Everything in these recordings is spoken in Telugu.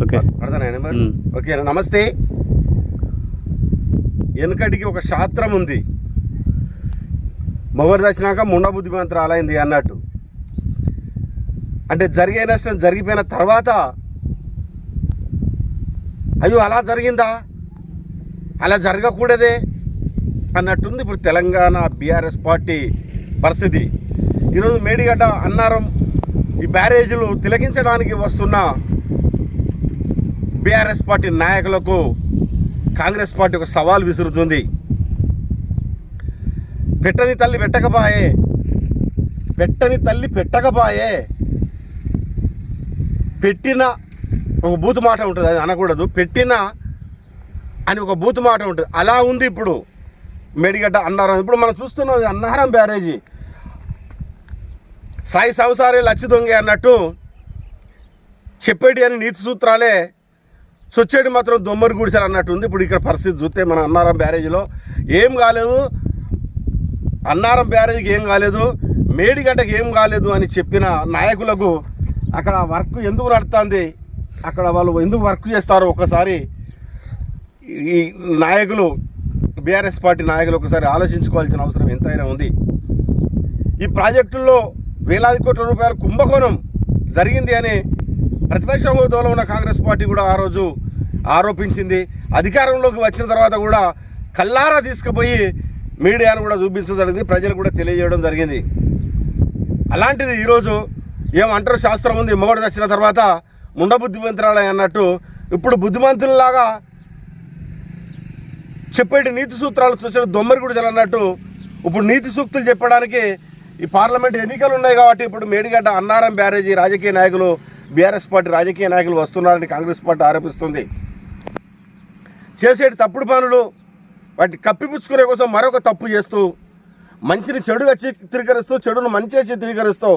ఓకే నమస్తే. వెనుకటికి ఒక శాస్త్రం ఉంది, మొగరు దచ్చినాక ముండ బుద్ధిమంతురాలైంది అన్నట్టు. అంటే జరిగే నష్టం జరిగిపోయిన తర్వాత అయ్యో అలా జరిగిందా, అలా జరగకూడదే అన్నట్టుంది ఇప్పుడు తెలంగాణ బీఆర్ఎస్ పార్టీ పరిస్థితి. ఈరోజు మేడిగడ్డ అన్నారం ఈ బ్యారేజీలు తిలకించడానికి వస్తున్న బీఆర్ఎస్ పార్టీ నాయకులకు కాంగ్రెస్ పార్టీ ఒక సవాల్ విసురుతుంది. పెట్టని తల్లి పెట్టకపాయే, పెట్టిన ఒక బూతు మాట ఉంటుంది, అది అనకూడదు, పెట్టిన అని ఒక బూతు మాట ఉంటుంది. అలా ఉంది ఇప్పుడు మేడిగడ్డ అన్నారం. ఇప్పుడు మనం చూస్తున్నది అన్నారం బ్యారేజీ. సాయి సంసారే లచ్చి దొంగ అన్నట్టు చెప్పేటి అని నీతి సూత్రాలే సొచ్చేటి మాత్రం దొమ్మరి గుడిసారు అన్నట్టు ఉంది ఇప్పుడు ఇక్కడ పరిస్థితి చూస్తే. మన అన్నారం బ్యారేజీలో ఏం కాలేదు, అన్నారం బ్యారేజీకి ఏం కాలేదు, మేడిగడ్డకి ఏం కాలేదు అని చెప్పిన నాయకులకు అక్కడ వర్క్ ఎందుకు నడుస్తుంది, అక్కడ వాళ్ళు ఎందుకు వర్క్ చేస్తారో ఒకసారి ఈ నాయకులు, బీఆర్ఎస్ పార్టీ నాయకులు ఒకసారి ఆలోచించుకోవాల్సిన అవసరం ఎంతైనా ఉంది. ఈ ప్రాజెక్టుల్లో వేలాది కోట్ల రూపాయల కుంభకోణం జరిగింది అని ప్రతిపక్ష హోదాలో ఉన్న కాంగ్రెస్ పార్టీ కూడా ఆ రోజు ఆరోపించింది. అధికారంలోకి వచ్చిన తర్వాత కూడా కల్లారా తీసుకుపోయి మీడియాను కూడా చూపించడం జరిగింది, ప్రజలు కూడా తెలియజేయడం జరిగింది. అలాంటిది ఈరోజు ఏమంటారు, శాస్త్రం ఉంది, మొగడు వచ్చిన తర్వాత ముండ బుద్ధిమంతురాలే అన్నట్టు ఇప్పుడు బుద్ధిమంతుల్లాగా చెప్పేటి నీతి సూత్రాలు చూసిన దొమ్మరి గుడిసెలు అన్నట్టు ఇప్పుడు నీతి సూక్తులు చెప్పడానికి ఈ పార్లమెంట్ ఎన్నికలు ఉన్నాయి కాబట్టి ఇప్పుడు మేడిగడ్డ అన్నారం బ్యారేజీ రాజకీయ నాయకులు, బీఆర్ఎస్ పార్టీ రాజకీయ నాయకులు వస్తున్నారని కాంగ్రెస్ పార్టీ ఆరోపిస్తుంది. చేసేటి తప్పుడు పనులు వాటిని కప్పిపుచ్చుకునే కోసం మరొక తప్పు చేస్తూ, మంచిని చెడుగా చిత్రీకరిస్తూ, చెడును మంచిగా చిత్రీకరిస్తూ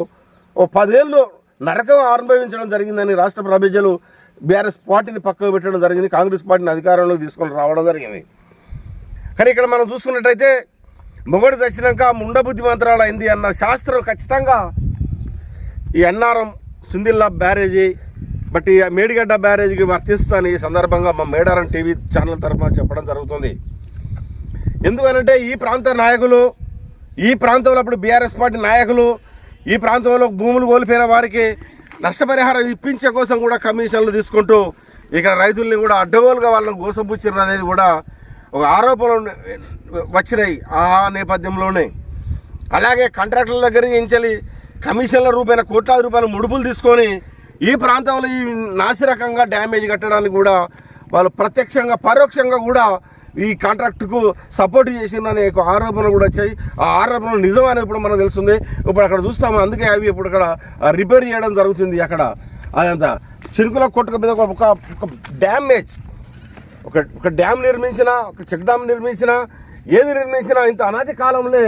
ఓ 10 ఏళ్ళు నరకం అనుభవించడం జరిగిందని రాష్ట్ర ప్రజలు బీఆర్ఎస్ పార్టీని పక్కకు పెట్టడం జరిగింది, కాంగ్రెస్ పార్టీని అధికారంలోకి తీసుకొని రావడం జరిగింది. కానీ ఇక్కడ మనం చూసుకున్నట్టయితే మొగడు దచ్చినాక ముండ బుద్ధిమంతురాలు అయింది అన్న శాస్త్రం ఖచ్చితంగా ఈ అన్నారం సుందిల్లా బ్యారేజీ బట్టి మేడిగడ్డ బ్యారేజీకి వర్తిస్తుందని ఈ సందర్భంగా మా మేడారం టీవీ ఛానల్ తరఫున చెప్పడం జరుగుతుంది. ఎందుకనంటే ఈ ప్రాంత నాయకులు, ఈ ప్రాంతంలో అప్పుడు బీఆర్ఎస్ పార్టీ నాయకులు ఈ ప్రాంతంలో భూములు కోల్పోయిన వారికి నష్టపరిహారం ఇప్పించే కోసం కూడా కమిషన్లు తీసుకుంటూ ఇక్కడ రైతుల్ని కూడా అడ్డగోలుగా వాళ్ళని గోసపుచ్చారు అనేది కూడా ఒక ఆరోపణలు వచ్చినాయి ఆ నేపథ్యంలోనే. అలాగే కాంట్రాక్టర్ల దగ్గర నుంచి కమిషన్ల రూపాయల కోట్లాది రూపాయల ముడుపులు తీసుకొని ఈ ప్రాంతంలో ఈ నాసిరకంగా డ్యామేజ్ కట్టడానికి కూడా వాళ్ళు ప్రత్యక్షంగా పరోక్షంగా కూడా ఈ కాంట్రాక్టుకు సపోర్ట్ చేసిందనే ఒక ఆరోపణలు కూడా వచ్చాయి. ఆ ఆరోపణలు నిజం అనేది ఇప్పుడు మనకు తెలుస్తుంది. ఇప్పుడు అక్కడ చూస్తాము, అందుకే అవి ఇప్పుడు అక్కడ రిపేర్ చేయడం జరుగుతుంది. అక్కడ అదంతా చిరుకుల కొట్టుక మీద ఒక డ్యామేజ్, ఒక డ్యామ్ నిర్మించినా, ఒక చెక్ డ్యామ్ నిర్మించినా, ఏది నిర్మించినా ఇంత అనాది కాలంలో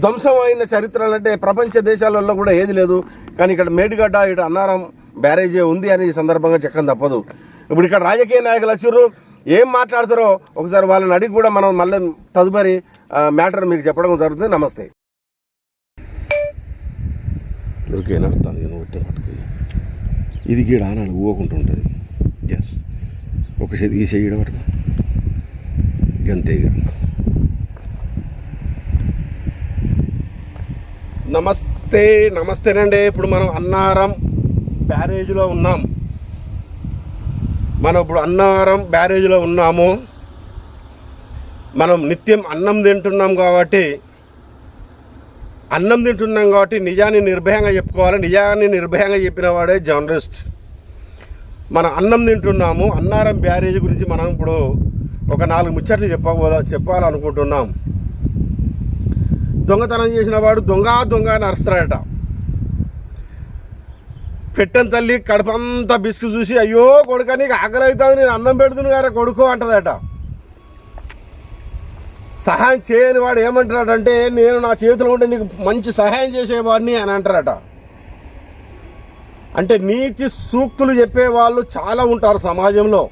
ధ్వంసం అయిన చరిత్రలు అంటే ప్రపంచ దేశాలలో కూడా ఏది లేదు. కానీ ఇక్కడ మేడిగడ్డ ఇటు అన్నారం బ్యారేజీ ఉంది అని ఈ సందర్భంగా చెప్పడం తప్పదు. ఇప్పుడు ఇక్కడ రాజకీయ నాయకులు వచ్చారు, ఏం మాట్లాడతారో ఒకసారి వాళ్ళని అడిగి కూడా మనం మళ్ళీ తదుపరి మ్యాటర్ మీకు చెప్పడం జరుగుతుంది. నమస్తే. ఓకే నడుతుంది ఇది గీడ ఆనాడు ఊకుంటుంటుంది. ఎస్ ఒక ఈ చెయ్యడం పట్టుకో గంతే. నమస్తేనండి. ఇప్పుడు మనం అన్నారం బ్యారేజీలో ఉన్నాం. మనం ఇప్పుడు అన్నారం బ్యారేజీలో ఉన్నాము. మనం నిత్యం అన్నం తింటున్నాం కాబట్టి నిజాన్ని నిర్భయంగా చెప్పుకోవాలి. నిజాన్ని నిర్భయంగా చెప్పిన వాడే జర్నలిస్ట్. మనం అన్నం తింటున్నాము. అన్నారం బ్యారేజీ గురించి మనం ఇప్పుడు ఒక 4 ముచ్చట్లు చెప్పాలనుకుంటున్నాం. దొంగతనం చేసిన వాడు దొంగ అని అరుస్తాడట. పెట్టని తల్లి కడుపంతా బిస్కు చూసి అయ్యో కొడుక నీకు ఆకలి అవుతుంది, నేను అన్నం పెడుతున్నా గారా కొడుకో అంటదట. సహాయం చేయని వాడు ఏమంటాడంటే నేను నా చేతిలో ఉంటే నీకు మంచి సహాయం చేసేవాడిని అని అంటారట. అంటే నీతి సూక్తులు చెప్పేవాళ్ళు చాలా ఉంటారు సమాజంలో.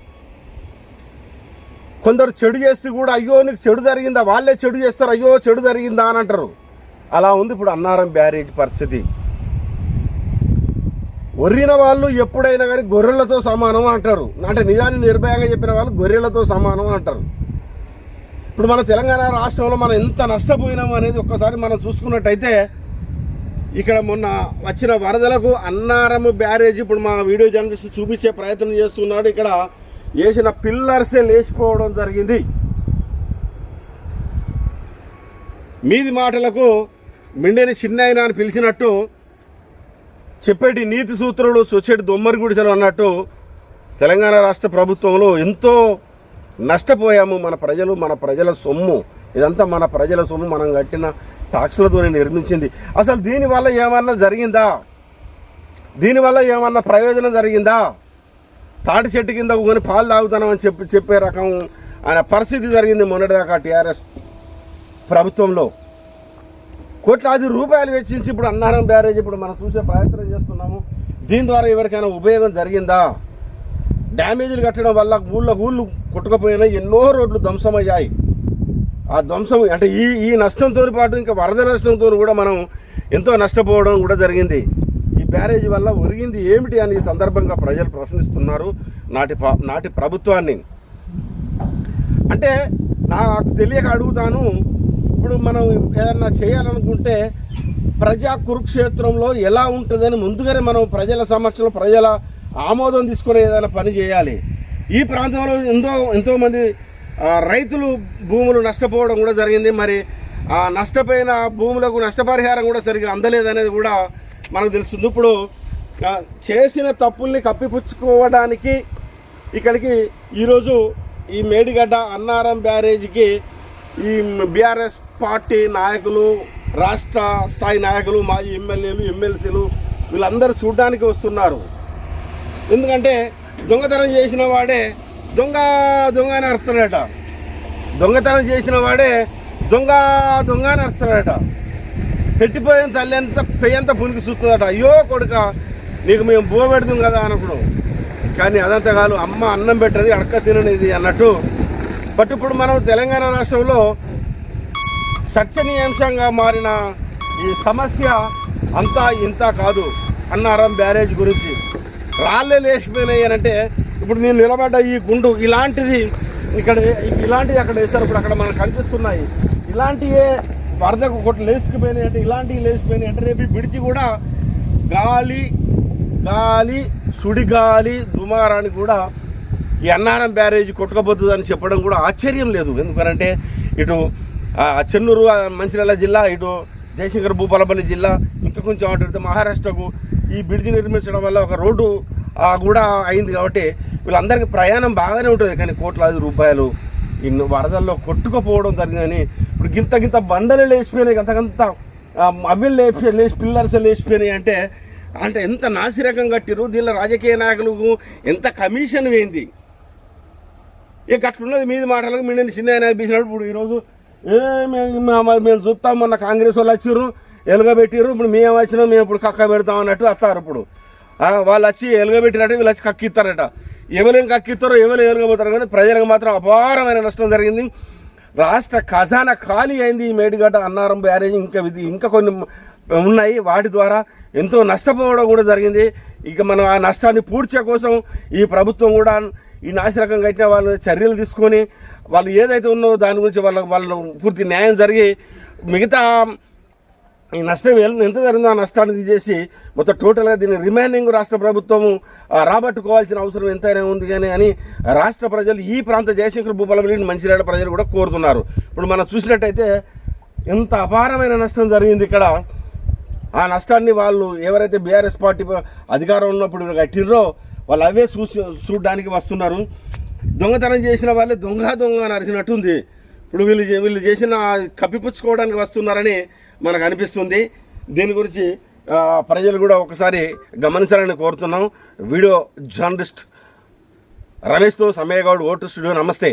కొందరు చెడు చేస్తే కూడా అయ్యో నీకు చెడు జరిగిందా, వాళ్ళే చెడు చేస్తారు, అయ్యో చెడు జరిగిందా అని అంటారు. అలా ఉంది ఇప్పుడు అన్నారం బ్యారేజ్ పరిస్థితి. ఒర్రిన వాళ్ళు ఎప్పుడైనా కానీ గొర్రెలతో సమానం అంటారు. అంటే నిజాన్ని నిర్భయంగా చెప్పిన వాళ్ళు గొర్రెలతో సమానం అంటారు. ఇప్పుడు మన తెలంగాణ రాష్ట్రంలో మనం ఎంత నష్టపోయినాము అనేది ఒక్కసారి మనం చూసుకున్నట్టయితే, ఇక్కడ మొన్న వచ్చిన వరదలకు అన్నారం బ్యారేజ్, ఇప్పుడు మా వీడియో జర్నలిస్ట్ చూపించే ప్రయత్నం చేస్తున్నాడు, ఇక్కడ వేసిన పిల్లర్సే లేచిపోవడం జరిగింది. మీది మాటలకు మిండేని చిన్నైనా అని పిలిచినట్టు చెప్పేటి నీతి సూత్రుడు సొచ్చేటి దొమ్మరి గుడిసెలు అన్నట్టు తెలంగాణ రాష్ట్ర ప్రభుత్వంలో ఎంతో నష్టపోయాము. మన ప్రజల సొమ్ము, ఇదంతా మన ప్రజల సొమ్ము, మనం కట్టిన టాక్సులతో నిర్మించింది. అసలు దీనివల్ల ఏమన్నా జరిగిందా? దీనివల్ల ఏమన్నా ప్రయోజనం జరిగిందా? తాటి చెట్టు కింద కొని పాలు తాగుతానని చెప్పే రకం ఆయన పరిస్థితి జరిగింది మొన్నటిదాకా టీఆర్ఎస్ ప్రభుత్వంలో. కోట్లాది రూపాయలు వెచ్చించి ఇప్పుడు అన్నారం బ్యారేజ్ ఇప్పుడు మనం చూసే ప్రయత్నం చేస్తున్నాము. దీని ద్వారా ఎవరికైనా ఉపయోగం జరిగిందా? డ్యామేజీలు కట్టడం వల్ల ఊళ్ళు కొట్టుకుపోయినా ఎన్నో రోడ్లు ధ్వంసమయ్యాయి. ఆ ధ్వంసం అంటే ఈ నష్టంతో పాటు ఇంకా వరద నష్టంతో కూడా మనం ఎంతో నష్టపోవడం కూడా జరిగింది. ఈ బ్యారేజ్ వల్ల ఒరిగింది ఏమిటి అని ఈ సందర్భంగా ప్రజలు ప్రశ్నిస్తున్నారు నాటి ప్రభుత్వాన్ని. అంటే నాకు తెలియక అడుగుతాను, ఇప్పుడు మనం ఏదన్నా చేయాలనుకుంటే ప్రజా కురుక్షేత్రంలో ఎలా ఉంటుందని ముందుగానే మనం ప్రజల సమక్షంలో ప్రజల ఆమోదం తీసుకొని ఏదైనా పని చేయాలి. ఈ ప్రాంతంలో ఎంతోమంది రైతులు భూములు నష్టపోవడం కూడా జరిగింది. మరి ఆ నష్టపోయిన భూములకు నష్టపరిహారం కూడా సరిగా అందలేదనేది కూడా మనకు తెలుస్తుంది. ఇప్పుడు చేసిన తప్పుల్ని కప్పిపుచ్చుకోవడానికి ఇక్కడికి ఈరోజు ఈ మేడిగడ్డ అన్నారం బ్యారేజీకి ఈ బీఆర్ఎస్ పార్టీ నాయకులు, రాష్ట్ర స్థాయి నాయకులు, మాజీ ఎమ్మెల్యేలు, ఎమ్మెల్సీలు వీళ్ళందరూ చూడడానికి వస్తున్నారు. ఎందుకంటే దొంగతనం చేసిన వాడే దొంగ అని అరుస్తాడట, దొంగతనం చేసిన వాడే దొంగ అని అరుస్తాడట. పెట్టిపోయిన తల్లి అంతా పెయ్యంతా పునికి చూస్తుందట, అయ్యో కొడుక నీకు మేము బో పెడతాం కదా అన్నప్పుడు. కానీ అదంతా కాదు, అమ్మ అన్నం పెట్టది అడక్క తిననిది అన్నట్టు. బట్ ఇప్పుడు మనం తెలంగాణ రాష్ట్రంలో చర్చనీయాంశంగా మారిన ఈ సమస్య అంతా ఇంత కాదు. అన్నారం బ్యారేజ్ గురించి రాళ్ళే లేచిపోయినాయి అని అంటే, ఇప్పుడు నేను నిలబడ్డ ఈ గుండు ఇలాంటిది ఇలాంటిది అక్కడ వేస్తారు. ఇప్పుడు అక్కడ మనకు కనిపిస్తున్నాయి ఇలాంటివే వరదకు ఒకటి లేచిపోయినాయి అంటే, ఇలాంటివి లేచిపోయినాయి అంటే రేపు బిడిచి కూడా గాలి సుడిగాలి దుమారానికి కూడా ఈ అన్నారం బ్యారేజ్ కొట్టుకపోతుందని చెప్పడం కూడా ఆశ్చర్యం లేదు. ఎందుకంటే ఇటు చెన్నూరు మంచిర్యాల జిల్లా, ఇటు జయశంకర్ భూపాలపల్లి జిల్లా, ఇంకా కొంచెం అటు మహారాష్ట్రకు ఈ బ్రిడ్జి నిర్మించడం వల్ల ఒక రోడ్డు కూడా అయింది. కాబట్టి వీళ్ళందరికీ ప్రయాణం బాగానే ఉంటుంది. కానీ కోట్లాది రూపాయలు ఇన్ని వరదల్లో కొట్టుకుపోవడం జరిగిందని ఇప్పుడు గింత బండలు లేచిపోయినాయి, అంతకంత అవి లేచి పిల్లర్స్ లేచిపోయినాయి అంటే ఎంత నాసిరకం కట్టిరు. దీనిలో రాజకీయ నాయకులకు ఎంత కమిషన్ వేయింది. ఇక అట్లున్నది మీది మాటలకు మిండని చిన్న అనిపించినప్పుడు ఇప్పుడు ఈరోజు మేము చూస్తాం, మొన్న కాంగ్రెస్ వాళ్ళు వచ్చిర్రు ఎలుగబెట్టిర్రు, ఇప్పుడు మేము వచ్చినాం, మేము ఇప్పుడు కక్క పెడతాం అన్నట్టు వస్తారు. ఇప్పుడు వాళ్ళు వచ్చి ఎలుగబెట్టినట్టు వీళ్ళు వచ్చి కక్కిస్తారట. ఎవరేం కక్కిస్తారో ఎవరు ఎలుగబోతారో కానీ ప్రజలకు మాత్రం అపారమైన నష్టం జరిగింది. రాష్ట్ర ఖజానా ఖాళీ అయింది. ఈ మేడిగడ్డ అన్నారం బ్యారేజ్ ఇంకా కొన్ని ఉన్నాయి, వాటి ద్వారా ఎంతో నష్టపోవడం కూడా జరిగింది. ఇక మనం ఆ నష్టాన్ని పూడ్చే కోసం ఈ ప్రభుత్వం కూడా ఈ నాసిరకం కట్టిన వాళ్ళు చర్యలు తీసుకొని వాళ్ళు ఏదైతే ఉన్నదో దాని గురించి వాళ్ళు పూర్తి న్యాయం జరిగి మిగతా ఈ నష్టం ఎంత జరిగిందో ఆ నష్టాన్ని తీసేసి మొత్తం టోటల్గా దీన్ని రిమైనింగ్ రాష్ట్ర ప్రభుత్వము రాబట్టుకోవాల్సిన అవసరం ఎంతైనా ఉంది కానీ అని రాష్ట్ర ప్రజలు, ఈ ప్రాంత జయశంకర్ భూపాలపల్లి మంచిర్యాల ప్రజలు కూడా కోరుతున్నారు. ఇప్పుడు మనం చూసినట్టయితే ఎంత అపారమైన నష్టం జరిగింది ఇక్కడ. ఆ నష్టాన్ని వాళ్ళు ఎవరైతే బీఆర్ఎస్ పార్టీ అధికారం ఉన్నప్పుడు కట్టిర్రో వాళ్ళు అవే చూడడానికి వస్తున్నారు. దొంగతనం చేసిన వాళ్ళే దొంగ అని అరిచినట్టుంది. ఇప్పుడు వీళ్ళు చేసిన కప్పిపుచ్చుకోవడానికి వస్తున్నారని మనకు అనిపిస్తుంది. దీని గురించి ప్రజలు కూడా ఒకసారి గమనించాలని కోరుతున్నాం. వీడియో జర్నలిస్ట్ రమేష్తో సమయ్య గౌడ్, ఓటు స్టూడియో. నమస్తే.